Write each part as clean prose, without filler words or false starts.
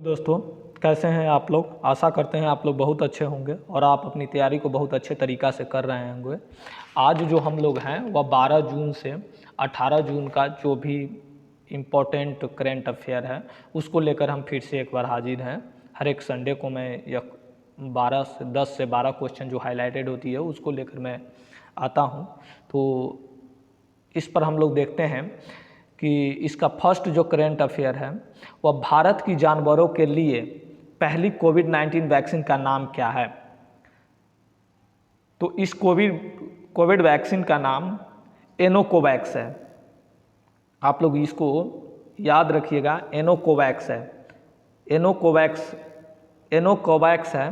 दोस्तों, कैसे हैं आप लोग। आशा करते हैं आप लोग बहुत अच्छे होंगे और आप अपनी तैयारी को बहुत अच्छे तरीक़ा से कर रहे होंगे। आज जो हम लोग हैं वह 12 जून से 18 जून का जो भी इम्पोर्टेंट करेंट अफेयर है उसको लेकर हम फिर से एक बार हाजिर हैं। हर एक संडे को मैं यह 10 से 12 क्वेश्चन जो हाईलाइटेड होती है उसको लेकर मैं आता हूँ। तो इस पर हम लोग देखते हैं कि इसका फर्स्ट जो करेंट अफेयर है वह भारत की जानवरों के लिए पहली कोविड-19 वैक्सीन का नाम क्या है। तो इस कोविड वैक्सीन का नाम एनोकोवैक्स है। आप लोग इसको याद रखिएगा, एनोकोवैक्स है। एनोकोवैक्स है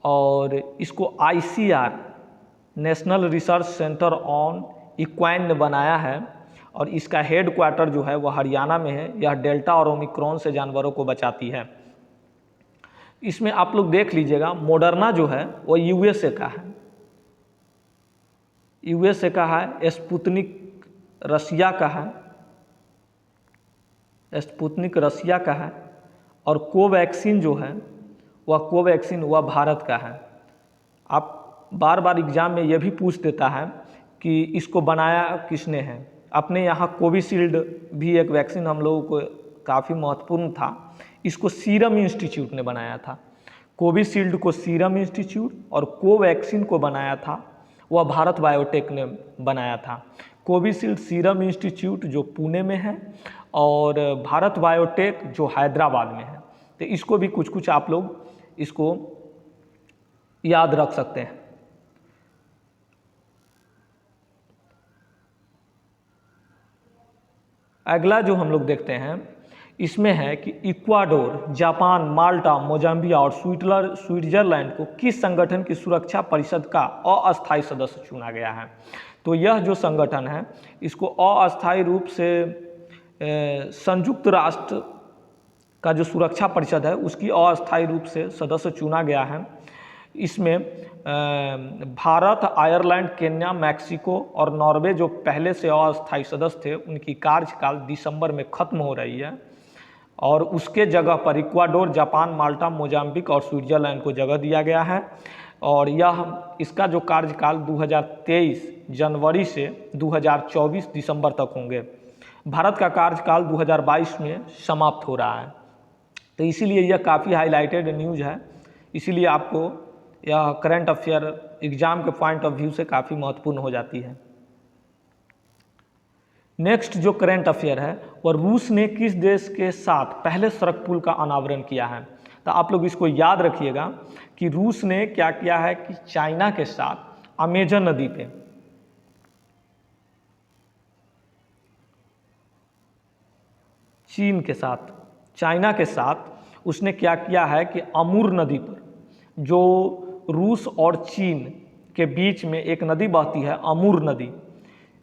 और इसको ICR national research centre on equine ने बनाया है और इसका हेड क्वार्टर जो है वह हरियाणा में है। यह डेल्टा और ओमिक्रॉन से जानवरों को बचाती है। इसमें आप लोग देख लीजिएगा, मोडर्ना जो है वो USA का है, स्पुतनिक रसिया का है, और कोवैक्सीन जो है वह भारत का है। आप बार बार एग्जाम में यह भी पूछ देता है कि इसको बनाया किसने है। अपने यहाँ कोविशील्ड भी एक वैक्सीन हम लोगों को काफ़ी महत्वपूर्ण था, इसको सीरम इंस्टीट्यूट ने बनाया था। कोविशील्ड को सीरम इंस्टीट्यूट और कोवैक्सीन को बनाया था वह भारत बायोटेक ने बनाया था। कोविशील्ड सीरम इंस्टीट्यूट जो पुणे में है और भारत बायोटेक जो हैदराबाद में है। तो इसको भी कुछ आप लोग इसको याद रख सकते हैं। अगला जो हम लोग देखते हैं इसमें है कि इक्वाडोर, जापान, माल्टा, मोजाम्बिया और स्विट्जरलैंड को किस संगठन की सुरक्षा परिषद का अस्थायी सदस्य चुना गया है। तो यह जो संगठन है इसको अस्थायी रूप से संयुक्त राष्ट्र का जो सुरक्षा परिषद है उसकी अस्थायी रूप से सदस्य चुना गया है। इसमें भारत, आयरलैंड, केन्या, मैक्सिको और नॉर्वे जो पहले से अस्थायी सदस्य थे उनकी कार्यकाल दिसंबर में ख़त्म हो रही है और उसके जगह पर इक्वाडोर, जापान, माल्टा, मोजाम्बिक और स्विट्जरलैंड को जगह दिया गया है। और इसका जो कार्यकाल 2023 जनवरी से 2024 दिसंबर तक होंगे। भारत का कार्यकाल 2022 में समाप्त हो रहा है। तो इसीलिए यह काफ़ी हाईलाइटेड न्यूज़ है, इसीलिए आपको यह करंट अफेयर एग्ज़ाम के पॉइंट ऑफ व्यू से काफ़ी महत्वपूर्ण हो जाती है। नेक्स्ट जो करंट अफेयर है वह रूस ने किस देश के साथ पहले सड़क पुल का अनावरण किया है। तो आप लोग इसको याद रखिएगा कि रूस ने क्या किया है कि चाइना के साथ अमेजन नदी पे चाइना के साथ उसने क्या किया है कि अमूर नदी पर, जो रूस और चीन के बीच में एक नदी बहती है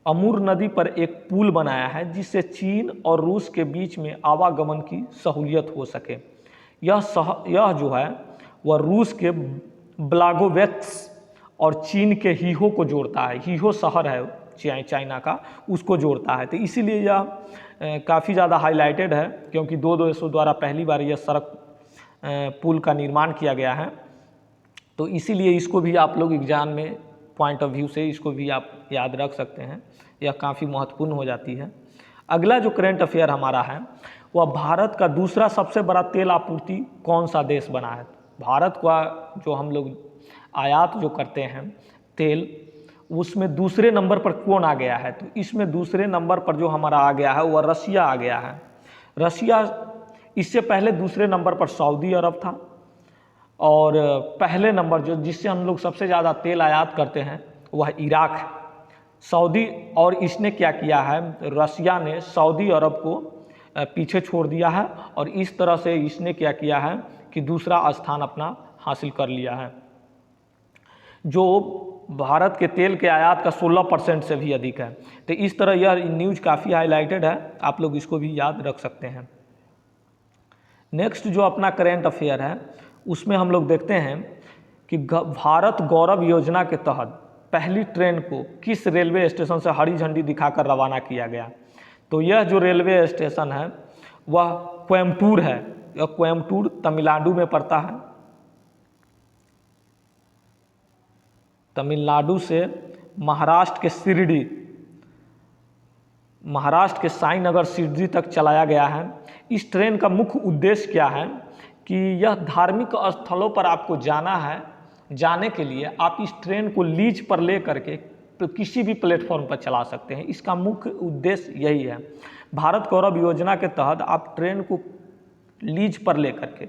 अमूर नदी पर एक पुल बनाया है जिससे चीन और रूस के बीच में आवागमन की सहूलियत हो सके। यह जो है वह रूस के ब्लागोवेत्स और चीन के हीहो को जोड़ता है। हीहो शहर है चाइना का, उसको जोड़ता है। तो इसीलिए यह काफ़ी ज़्यादा हाईलाइटेड है क्योंकि दो देशों द्वारा पहली बार यह सड़क पुल का निर्माण किया गया है। तो इसीलिए इसको भी आप लोग एग्जाम में पॉइंट ऑफ व्यू से इसको भी आप याद रख सकते हैं, यह काफ़ी महत्वपूर्ण हो जाती है। अगला जो करंट अफेयर हमारा है वह भारत का दूसरा सबसे बड़ा तेल आपूर्ति कौन सा देश बना है। भारत का जो हम लोग आयात जो करते हैं तेल, उसमें दूसरे नंबर पर कौन आ गया है। तो इसमें दूसरे नंबर पर जो हमारा आ गया है वह रसिया आ गया है। रसिया, इससे पहले दूसरे नंबर पर सऊदी अरब था और पहले नंबर जिससे हम लोग सबसे ज़्यादा तेल आयात करते हैं वह इराक है। सऊदी, और इसने क्या किया है, रसिया ने सऊदी अरब को पीछे छोड़ दिया है और इस तरह से इसने क्या किया है कि दूसरा स्थान अपना हासिल कर लिया है, जो भारत के तेल के आयात का 16% से भी अधिक है। तो इस तरह यह न्यूज़ काफ़ी हाईलाइटेड है, आप लोग इसको भी याद रख सकते हैं। नेक्स्ट जो अपना करेंट अफेयर है उसमें हम लोग देखते हैं कि भारत गौरव योजना के तहत पहली ट्रेन को किस रेलवे स्टेशन से हरी झंडी दिखाकर रवाना किया गया। तो यह जो रेलवे स्टेशन है वह कोयम्बटूर है। यह कोयम्बटूर तमिलनाडु में पड़ता है। तमिलनाडु से महाराष्ट्र के साईनगर शिरडी तक चलाया गया है। इस ट्रेन का मुख्य उद्देश्य क्या है कि यह धार्मिक स्थलों पर आपको जाना है, जाने के लिए आप इस ट्रेन को लीज पर ले करके तो किसी भी प्लेटफॉर्म पर चला सकते हैं। इसका मुख्य उद्देश्य यही है। भारत गौरव योजना के तहत आप ट्रेन को लीज पर ले करके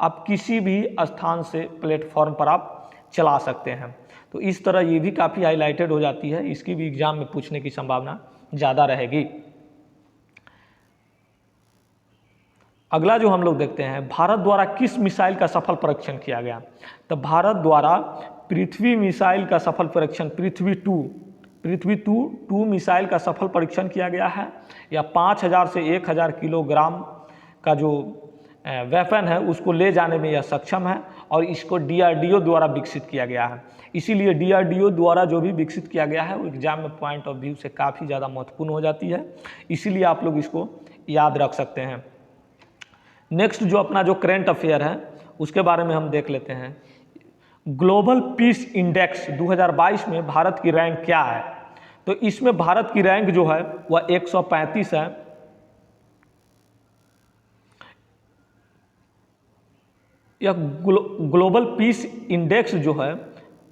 आप किसी भी स्थान से प्लेटफॉर्म पर आप चला सकते हैं। तो इस तरह ये भी काफ़ी हाईलाइटेड हो जाती है, इसकी भी एग्जाम में पूछने की संभावना ज़्यादा रहेगी। अगला जो हम लोग देखते हैं, भारत द्वारा किस मिसाइल का सफल परीक्षण किया गया। तो भारत द्वारा पृथ्वी मिसाइल का सफल परीक्षण पृथ्वी टू मिसाइल का सफल परीक्षण किया गया है। या 5000 से 1000 किलोग्राम का जो वेपन है उसको ले जाने में यह सक्षम है और इसको DRDO द्वारा विकसित किया गया है। इसीलिए DRDO द्वारा जो भी विकसित किया गया है वो एग्जाम में पॉइंट ऑफ व्यू से काफ़ी ज़्यादा महत्वपूर्ण हो जाती है, इसीलिए आप लोग इसको याद रख सकते हैं। नेक्स्ट जो अपना जो करेंट अफेयर है उसके बारे में हम देख लेते हैं। ग्लोबल पीस इंडेक्स 2022 में भारत की रैंक क्या है। तो इसमें भारत की रैंक जो है वह 135 है। यह ग्लोबल पीस इंडेक्स जो है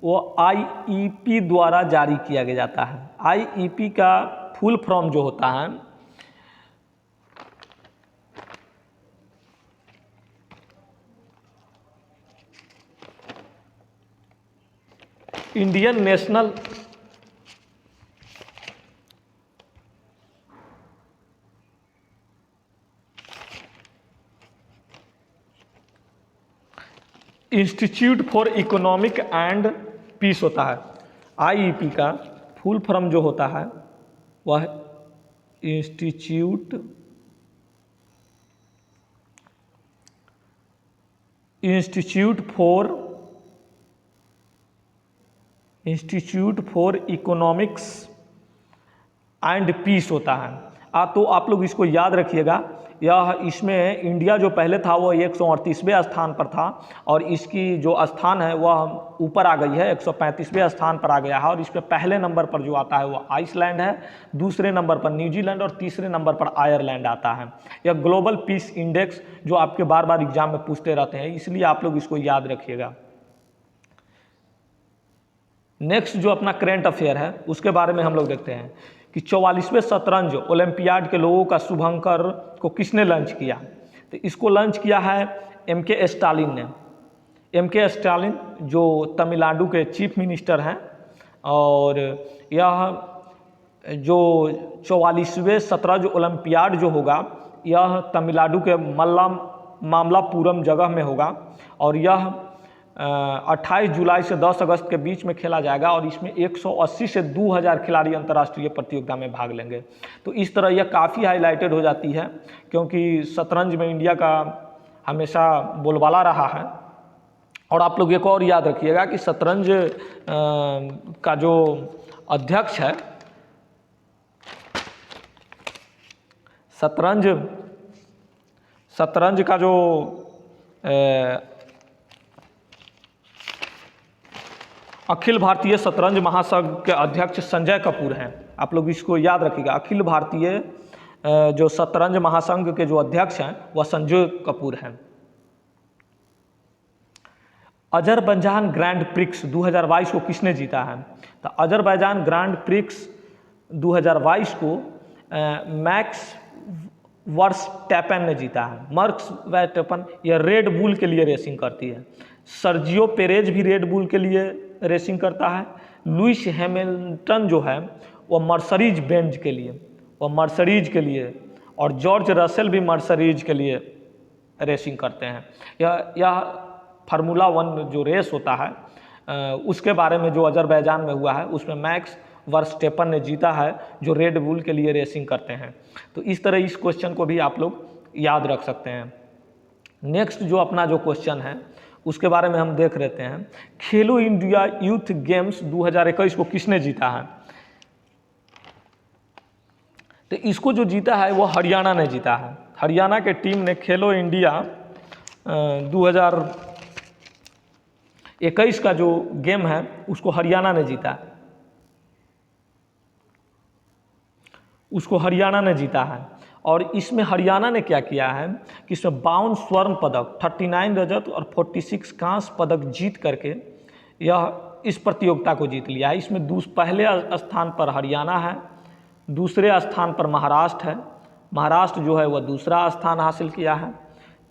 वो IEP द्वारा जारी किया गया जाता है। IEP का फुल फॉर्म जो होता है Indian national institute for economic and peace होता है। IEP का फुल फॉर्म जो होता है वह institute for economics and peace होता है। तो आप लोग इसको याद रखिएगा। यह इसमें इंडिया जो पहले था वो 138वें स्थान पर था और इसकी जो स्थान है वह ऊपर आ गई है, 135वें स्थान पर आ गया है। और इस पे पहले नंबर पर जो आता है वो आइसलैंड है, दूसरे नंबर पर न्यूजीलैंड और तीसरे नंबर पर आयरलैंड आता है। यह ग्लोबल पीस इंडेक्स जो आपके बार बार एग्जाम में पूछते रहते हैं, इसलिए आप लोग इसको याद रखिएगा। नेक्स्ट जो अपना करेंट अफेयर है उसके बारे में हम लोग देखते हैं कि 44वें शतरंज ओलंपियाड के लोगों का शुभंकर को किसने लॉन्च किया। तो इसको लॉन्च किया है MK स्टालिन ने। MK स्टालिन जो तमिलनाडु के चीफ मिनिस्टर हैं और यह जो 44वें शतरंज ओलंपियाड जो होगा यह तमिलनाडु के मामलापुरम जगह में होगा और यह 28 जुलाई से 10 अगस्त के बीच में खेला जाएगा और इसमें 180 से 2000 खिलाड़ी अंतर्राष्ट्रीय प्रतियोगिता में भाग लेंगे। तो इस तरह यह काफ़ी हाईलाइटेड हो जाती है क्योंकि शतरंज में इंडिया का हमेशा बोलबाला रहा है। और आप लोग एक और याद रखिएगा कि शतरंज का जो अध्यक्ष है, शतरंज का जो अखिल भारतीय शतरंज महासंघ के अध्यक्ष संजय कपूर हैं। आप लोग इसको याद रखिएगा। अखिल भारतीय जो शतरंज महासंघ के जो अध्यक्ष हैं वह संजय कपूर हैं। अजरबैजान ग्रैंड प्रिक्स 2022 को किसने जीता है। तो अजरबैजान ग्रैंड प्रिक्स 2022 को मैक्स वर्स्टैपेन ने जीता है। मैक्स वर्स्टैपेन यह रेड बुल के लिए रेसिंग करती है। सर्जियो पेरेज भी रेड बुल के लिए रेसिंग करता है। लुइस हैमिल्टन जो है वह मर्सडीज बेंज के लिए और जॉर्ज रसेल भी मर्सडीज के लिए रेसिंग करते हैं। यह फार्मूला 1 जो रेस होता है उसके बारे में जो अजरबैजान में हुआ है उसमें मैक्स वर्स्टैपेन ने जीता है जो रेड बुल के लिए रेसिंग करते हैं। तो इस तरह इस क्वेश्चन को भी आप लोग याद रख सकते हैं। नेक्स्ट जो अपना जो क्वेश्चन है उसके बारे में हम देख लेते हैं। खेलो इंडिया यूथ गेम्स 2021 को किसने जीता है। तो इसको जो जीता है वो हरियाणा ने जीता है। हरियाणा के टीम ने खेलो इंडिया 2021 का जो गेम है उसको हरियाणा ने जीता है, उसको हरियाणा ने जीता है। और इसमें हरियाणा ने क्या किया है कि इसमें 52 स्वर्ण पदक, 39 रजत और 46 कांस्य पदक जीत करके यह इस प्रतियोगिता को जीत लिया है। इसमें पहले स्थान पर हरियाणा है, दूसरे स्थान पर महाराष्ट्र है, महाराष्ट्र जो है वह दूसरा स्थान हासिल किया है,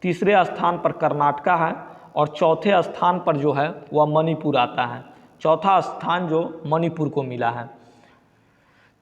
तीसरे स्थान पर कर्नाटक है और चौथे स्थान पर जो है वह मणिपुर आता है। चौथा स्थान जो मणिपुर को मिला है।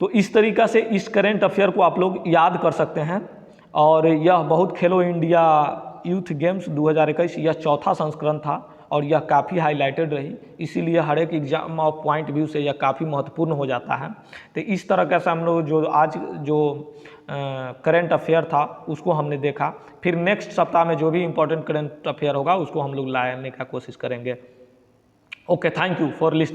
तो इस तरीक़ा से इस करेंट अफेयर को आप लोग याद कर सकते हैं। और यह बहुत खेलो इंडिया यूथ गेम्स 2021 यह चौथा संस्करण था और यह काफ़ी हाईलाइटेड रही, इसीलिए हर एक एग्जाम ऑफ पॉइंट व्यू से यह काफ़ी महत्वपूर्ण हो जाता है। तो इस तरह से हम लोग जो आज जो करेंट अफेयर था उसको हमने देखा। फिर नेक्स्ट सप्ताह में जो भी इम्पोर्टेंट करेंट अफेयर होगा उसको हम लोग लाने का कोशिश करेंगे। Okay, thank you for listening.